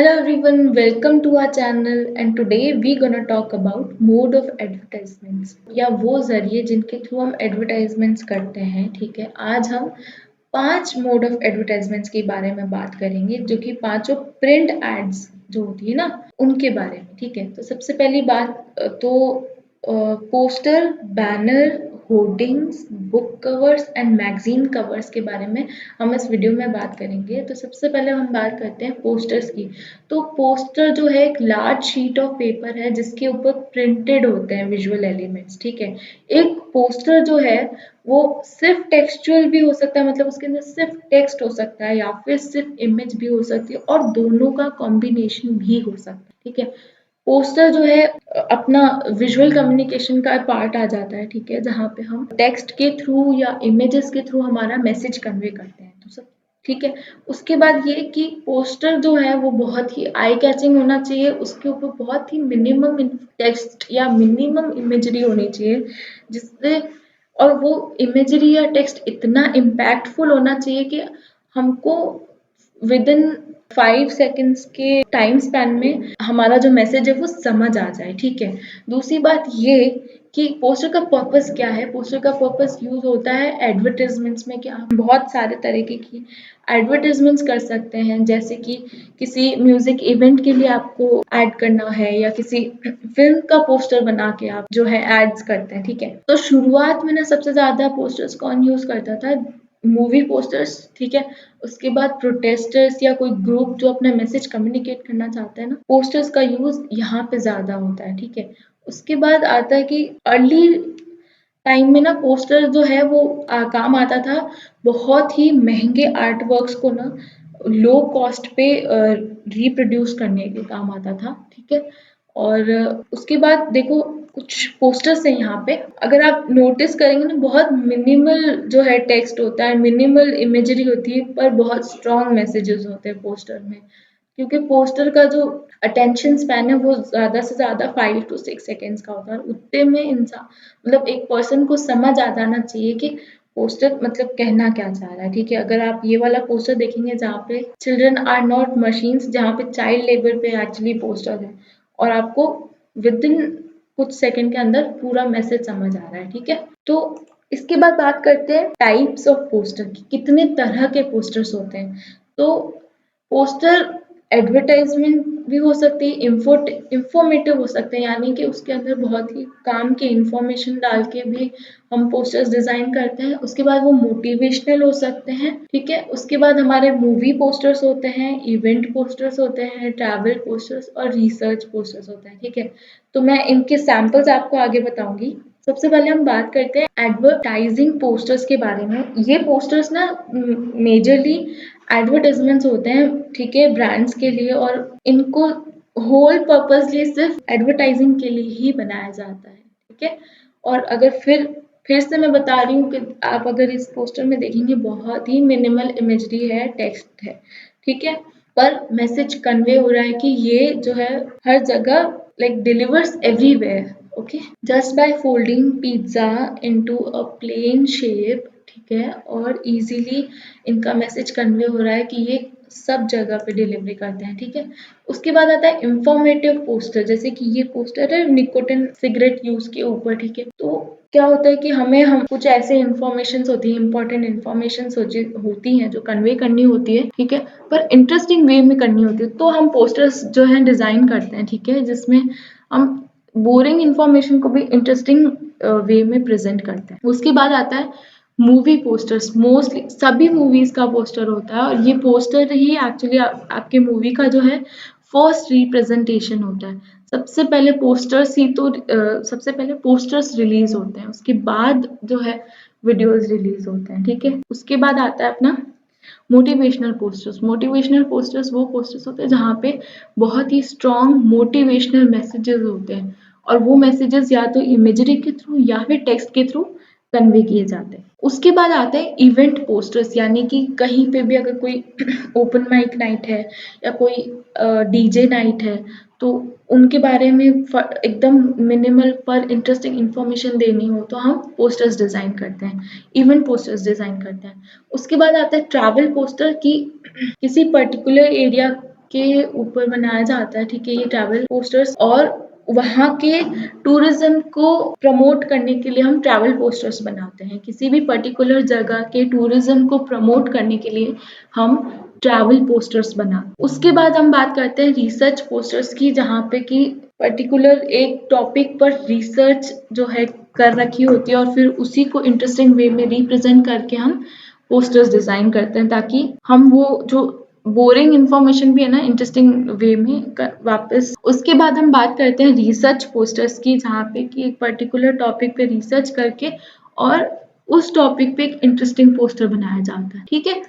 Hello everyone, welcome to our channel and today we gonna talk about mode of advertisements या वो जरिए जिनके through हम advertisements करते हैं। ठीक है, आज हम 5 मोड ऑफ एडवर्टाइजमेंट्स के बारे में बात करेंगे जो कि पांचों प्रिंट एड्स जो होती है ना उनके बारे में। ठीक है, तो सबसे पहली बात तो poster, banner, hoardings, book covers and magazine covers के बारे में हम इस वीडियो में बात करेंगे। तो सबसे पहले हम बात करते हैं पोस्टर्स की। तो पोस्टर जो है एक लार्ज शीट ऑफ पेपर है जिसके ऊपर प्रिंटेड होते हैं विजुअल एलिमेंट्स। ठीक है, एक पोस्टर जो है वो सिर्फ टेक्सचुअल भी हो सकता है, मतलब उसके अंदर सिर्फ टेक्स्ट हो सकता है या फिर सिर्फ इमेज भी हो सकती है और दोनों का कॉम्बिनेशन भी हो सकता है। ठीक है, पोस्टर जो है अपना विजुअल कम्युनिकेशन का पार्ट आ जाता है। ठीक है, जहाँ पे हम टेक्स्ट के थ्रू या इमेजेस के थ्रू हमारा मैसेज कन्वे करते हैं। तो सब ठीक है। उसके बाद ये कि पोस्टर जो है वो बहुत ही आई कैचिंग होना चाहिए, उसके ऊपर बहुत ही मिनिमम टेक्स्ट या मिनिमम इमेजरी होनी चाहिए जिससे, और वो इमेजरी या टेक्स्ट इतना इम्पैक्टफुल होना चाहिए कि हमको विद इन 5 सेकेंड्स के टाइम स्पैन में हमारा जो मैसेज है वो समझ आ जाए। ठीक है, दूसरी बात ये कि पोस्टर का पर्पस क्या है। पोस्टर का पर्पस यूज होता है एडवर्टाइजमेंट्स में, कि हम बहुत सारे तरीके की एडवर्टाइजमेंट्स कर सकते हैं, जैसे कि किसी म्यूजिक इवेंट के लिए आपको ऐड करना है या किसी फिल्म का पोस्टर बना के आप जो है एड्स करते हैं। ठीक है, तो शुरुआत में ना सबसे ज्यादा पोस्टर्स कौन यूज करता था? Movie posters. ठीक है, उसके बाद प्रोटेस्टर्स या कोई ग्रुप जो अपना मैसेज कम्युनिकेट करना चाहता है ना, पोस्टर्स का यूज यहाँ पे ज्यादा होता है। ठीक है, उसके बाद आता है कि अर्ली टाइम में ना पोस्टर जो है वो काम आता था बहुत ही महंगे आर्ट वर्क्स को ना लो कॉस्ट पे रिप्रोड्यूस करने के काम आता था। ठीक है, और उसके बाद देखो कुछ पोस्टर्स हैं यहाँ पे, अगर आप नोटिस करेंगे ना बहुत मिनिमल जो है टेक्स्ट होता है, मिनिमल इमेजरी होती है, पर बहुत स्ट्रॉन्ग मैसेजेस होते हैं पोस्टर में, क्योंकि पोस्टर का जो अटेंशन स्पैन है वो ज़्यादा से ज़्यादा 5 to 6 सेकेंड्स का होता है। उतने में इंसान मतलब एक पर्सन को समझ आ जाना चाहिए कि पोस्टर मतलब कहना क्या चाह रहा है। ठीक है, अगर आप ये वाला पोस्टर देखेंगे जहाँ पे चिल्ड्रन आर नॉट मशीन्स, जहाँ पे चाइल्ड लेबर पे एक्चुअली पोस्टर है, और आपको विद इन कुछ सेकंड के अंदर पूरा मैसेज समझ आ रहा है। ठीक है, तो इसके बाद बात करते हैं टाइप्स ऑफ पोस्टर की, कितने तरह के पोस्टर्स होते हैं। तो पोस्टर एडवर्टाइजमेंट भी हो सकती है, इंफॉर्मेटिव हो सकते हैं, यानी कि उसके अंदर बहुत ही काम के इंफॉर्मेशन डाल के भी हम पोस्टर्स डिजाइन करते हैं। उसके बाद वो मोटिवेशनल हो सकते हैं। ठीक है, उसके बाद हमारे मूवी पोस्टर्स होते हैं, इवेंट पोस्टर्स होते हैं, ट्रैवल पोस्टर्स और रिसर्च पोस्टर्स होते हैं। ठीक है, तो मैं इनके सैंपल्स आपको आगे बताऊंगी। सबसे पहले हम बात करते हैं एडवर्टाइजिंग पोस्टर्स के बारे में। ये पोस्टर्स ना मेजरली एडवर्टाइजमेंट्स होते हैं, ठीक है, ब्रांड्स के लिए, और इनको होल पर्पसली सिर्फ एडवर्टाइजिंग के लिए ही बनाया जाता है। ठीक है, और अगर फिर से मैं बता रही हूँ कि आप अगर इस पोस्टर में देखेंगे बहुत ही मिनिमल इमेजरी है, टेक्स्ट है। ठीक है, पर मैसेज कन्वे हो रहा है कि ये जो है हर जगह like delivers everywhere. Okay, just by folding pizza into a plane shape. ठीक है, और इजीली इनका मैसेज कन्वे हो रहा है कि ये सब जगह पे डिलीवरी करते हैं। ठीक है, उसके बाद आता है इंफॉर्मेटिव पोस्टर, जैसे कि ये पोस्टर है निकोटिन सिगरेट यूज के ऊपर। ठीक है, तो क्या होता है कि हम कुछ ऐसे इन्फॉर्मेशन होती है, इंपॉर्टेंट इन्फॉर्मेशन होती हैं जो कन्वे करनी होती है। ठीक है, पर इंटरेस्टिंग वे में करनी होती है, तो हम पोस्टर्स जो है डिजाइन करते हैं। ठीक है, जिसमें हम बोरिंग इन्फॉर्मेशन को भी इंटरेस्टिंग वे में प्रेजेंट करते हैं। उसके बाद आता है मूवी पोस्टर्स। मोस्टली सभी मूवीज का पोस्टर होता है, और ये पोस्टर ही एक्चुअली आपके मूवी का जो है फर्स्ट रिप्रेजेंटेशन होता है। सबसे पहले पोस्टर्स ही तो सबसे पहले पोस्टर्स रिलीज होते हैं, उसके बाद जो है वीडियोस रिलीज होते हैं। ठीक है, उसके बाद आता है अपना मोटिवेशनल पोस्टर्स। मोटिवेशनल पोस्टर्स वो पोस्टर्स होते हैं जहाँ पे बहुत ही स्ट्रॉन्ग मोटिवेशनल मैसेजेस होते हैं, और वो मैसेजेस या तो इमेजरी के थ्रू या फिर टेक्स्ट के थ्रू कन्वे किए जाते हैं। उसके बाद आते हैं इवेंट पोस्टर्स, यानी कि कहीं पे भी अगर कोई ओपन माइक नाइट है या कोई डीजे नाइट है, तो उनके बारे में एकदम मिनिमल पर इंटरेस्टिंग इंफॉर्मेशन देनी हो तो हम पोस्टर्स डिजाइन करते हैं, इवेंट पोस्टर्स डिजाइन करते हैं। उसके बाद आता है ट्रैवल पोस्टर, की किसी पर्टिकुलर एरिया के ऊपर बनाया जाता है, ठीक है, ये ट्रैवल पोस्टर्स। और वहाँ के टूरिज्म को प्रमोट करने के लिए हम ट्रैवल पोस्टर्स बनाते हैं। किसी भी पर्टिकुलर जगह के टूरिज्म को प्रमोट करने के लिए हम ट्रैवल पोस्टर्स बना। उसके बाद हम बात करते हैं रिसर्च पोस्टर्स की, जहाँ पे कि पर्टिकुलर एक टॉपिक पर रिसर्च जो है कर रखी होती है और फिर उसी को इंटरेस्टिंग वे में रिप्रेजेंट करके हम पोस्टर्स डिजाइन करते हैं, ताकि हम वो जो बोरिंग इन्फॉर्मेशन भी है ना इंटरेस्टिंग वे में वापस। उसके बाद हम बात करते हैं रिसर्च पोस्टर्स की, जहाँ पे कि एक पर्टिकुलर टॉपिक पे रिसर्च करके और उस टॉपिक पे एक इंटरेस्टिंग पोस्टर बनाया जाता है, ठीक है।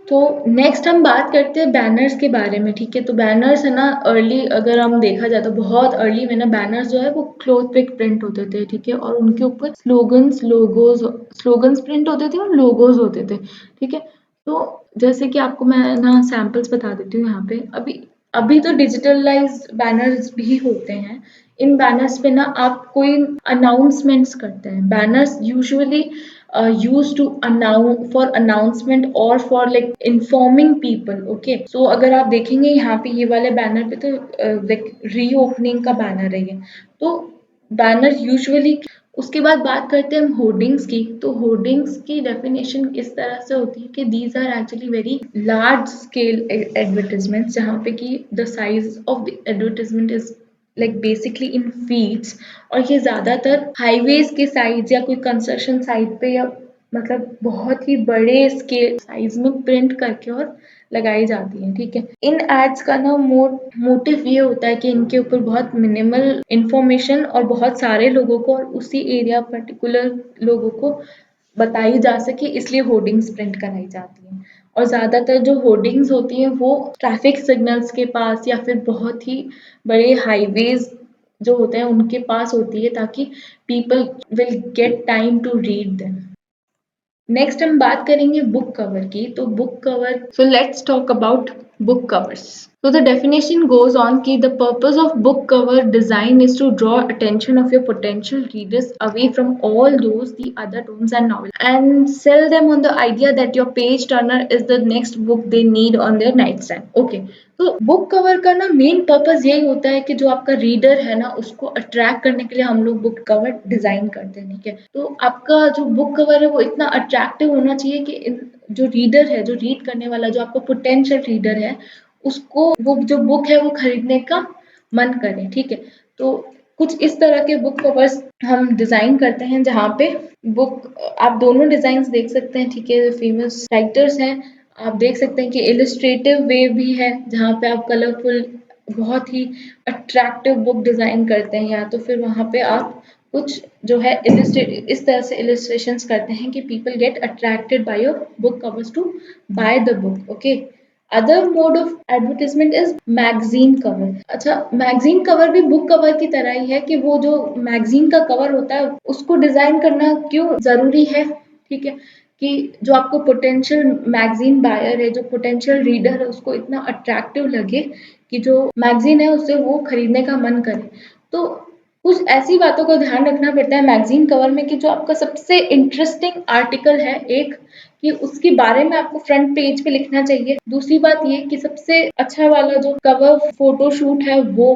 तो नेक्स्ट हम बात करते हैं बैनर्स के बारे में, ठीक है। तो बैनर्स है ना, अर्ली अगर हम देखा जाए तो बहुत अर्ली में ना बैनर्स जो है वो क्लॉथ पे प्रिंट होते थे, ठीक है, और उनके ऊपर स्लोगन्स प्रिंट होते थे और लोगोज होते थे, ठीक है। तो जैसे कि आपको मैं ना सैम्पल्स बता देती हूँ यहाँ पे। अभी अभी तो डिजिटलाइज बैनर्स भी होते हैं। इन बैनर्स पे ना आप कोई अनाउंसमेंट्स करते हैं। Banners usually used to announce for announcement or for like informing people, okay। so अगर आप देखेंगे यहाँ पे ये वाले बैनर पे तो like रीओपनिंग का बैनर है ये। तो बैनर यूजुअली। उसके बाद बात करते हैं हम होर्डिंग्स की। तो होर्डिंग्स की डेफिनेशन इस तरह से होती है कि these are actually very large scale advertisements, जहाँ पे कि the size of the advertisement is like basically in feets. और ये ज़्यादातर हाईवेज के साइड या कोई कंस्ट्रक्शन साइट पे या मतलब बहुत ही बड़े स्केल साइज में प्रिंट करके और लगाई जाती है, ठीक है। इन एड्स का ना मोटिव ये होता है कि इनके ऊपर बहुत मिनिमल इंफॉर्मेशन और बहुत सारे लोगों को और उसी एरिया पर्टिकुलर लोगों को बताई जा सके, इसलिए होर्डिंग्स प्रिंट कराई जाती हैं। और ज़्यादातर जो होर्डिंग्स होती हैं वो ट्रैफिक सिग्नल्स के पास या फिर बहुत ही बड़े हाईवेज जो होते हैं उनके पास होती है, ताकि people will get time to read them. Next हम बात करेंगे बुक कवर की। तो book cover, so let's talk about book covers. So the definition goes on कि the purpose of book cover design is to draw attention of your potential readers away from all those the other tomes and novels and sell them on the idea that your page turner is the next book they need on their nightstand. Okay, तो book cover का ना main purpose यही होता है कि जो आपका reader है ना उसको अट्रैक्ट करने के लिए हम लोग बुक कवर डिजाइन करते हैं, ठीक है। तो आपका जो बुक कवर है वो इतना अट्रैक्टिव होना चाहिए कि जो रीडर है, जो रीड करने वाला, जो आपका पोटेंशियल रीडर है, उसको वो जो बुक है वो खरीदने का मन करे, ठीक है। तो कुछ इस तरह के बुक कवर्स हम डिजाइन करते हैं, जहाँ पे बुक आप दोनों डिजाइन देख सकते हैं, ठीक है। फेमस राइटर्स हैं, आप देख सकते हैं कि इलिस्ट्रेटिव वे भी है, जहाँ पे आप कलरफुल बहुत ही अट्रैक्टिव बुक डिजाइन करते हैं, या तो फिर वहाँ पे आप कुछ जो है इस तरह से इलिस्ट्रेशंस करते हैं कि people get attracted by your book covers to buy the book, okay. Other mode of advertisement is magazine cover. अच्छा, मैगजीन कवर भी बुक कवर की तरह ही है कि वो जो मैगजीन का कवर होता है उसको डिजाइन करना क्यों जरूरी है, ठीक है, कि जो आपको पोटेंशियल मैगजीन बायर है, जो पोटेंशियल रीडर है, उसको इतना अट्रैक्टिव लगे कि जो मैगजीन है उससे वो खरीदने का मन करे। तो कुछ ऐसी बातों का ध्यान रखना पड़ता है मैगजीन कवर में कि जो आपका सबसे इंटरेस्टिंग आर्टिकल है एक, कि उसके बारे में आपको फ्रंट पेज पे लिखना चाहिए। दूसरी बात ये कि सबसे अच्छा वाला जो कवर फोटो शूट है वो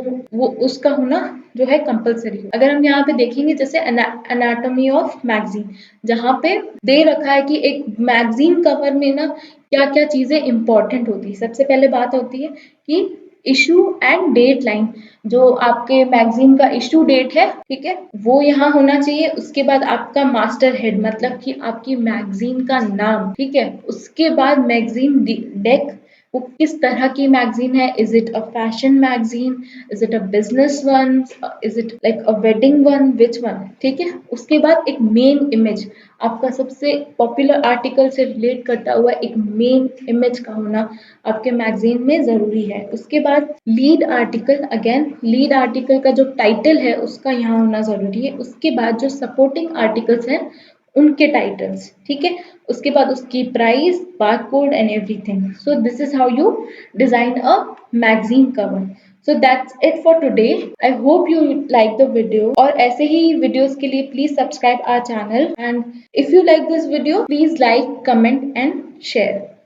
उसका होना जो है कंपलसरी। अगर हम यहाँ पे देखेंगे जैसे एनाटॉमी ऑफ मैगजीन, जहाँ पे दे रखा है कि एक मैगजीन कवर में ना क्या क्या चीजें इंपॉर्टेंट होती है। सबसे पहले बात होती है कि इशू एंड डेट लाइन, जो आपके मैगजीन का इशू डेट है, ठीक है, वो यहाँ होना चाहिए। उसके बाद आपका मास्टर हेड, मतलब कि आपकी मैगजीन का नाम, ठीक है। उसके बाद मैगजीन डेक, वो किस तरह की मैगजीन है, is it a fashion magazine, is it a business one, is it like a wedding one, which one, ठीक है। उसके बाद एक मेन इमेज, आपका सबसे पॉपुलर आर्टिकल से रिलेट करता हुआ एक मेन इमेज का होना आपके मैगजीन में जरूरी है। उसके बाद lead article, again lead article का जो टाइटल है उसका यहाँ होना जरूरी है। उसके बाद जो सपोर्टिंग आर्टिकल्स हैं उनके टाइटल्स, ठीक है। उसके बाद उसकी price, barcode and everything. So this is how you design a magazine cover. So that's it for today. I hope you like the video. और ऐसे ही videos के लिए please subscribe our channel. And if you like this video, please like, comment and share.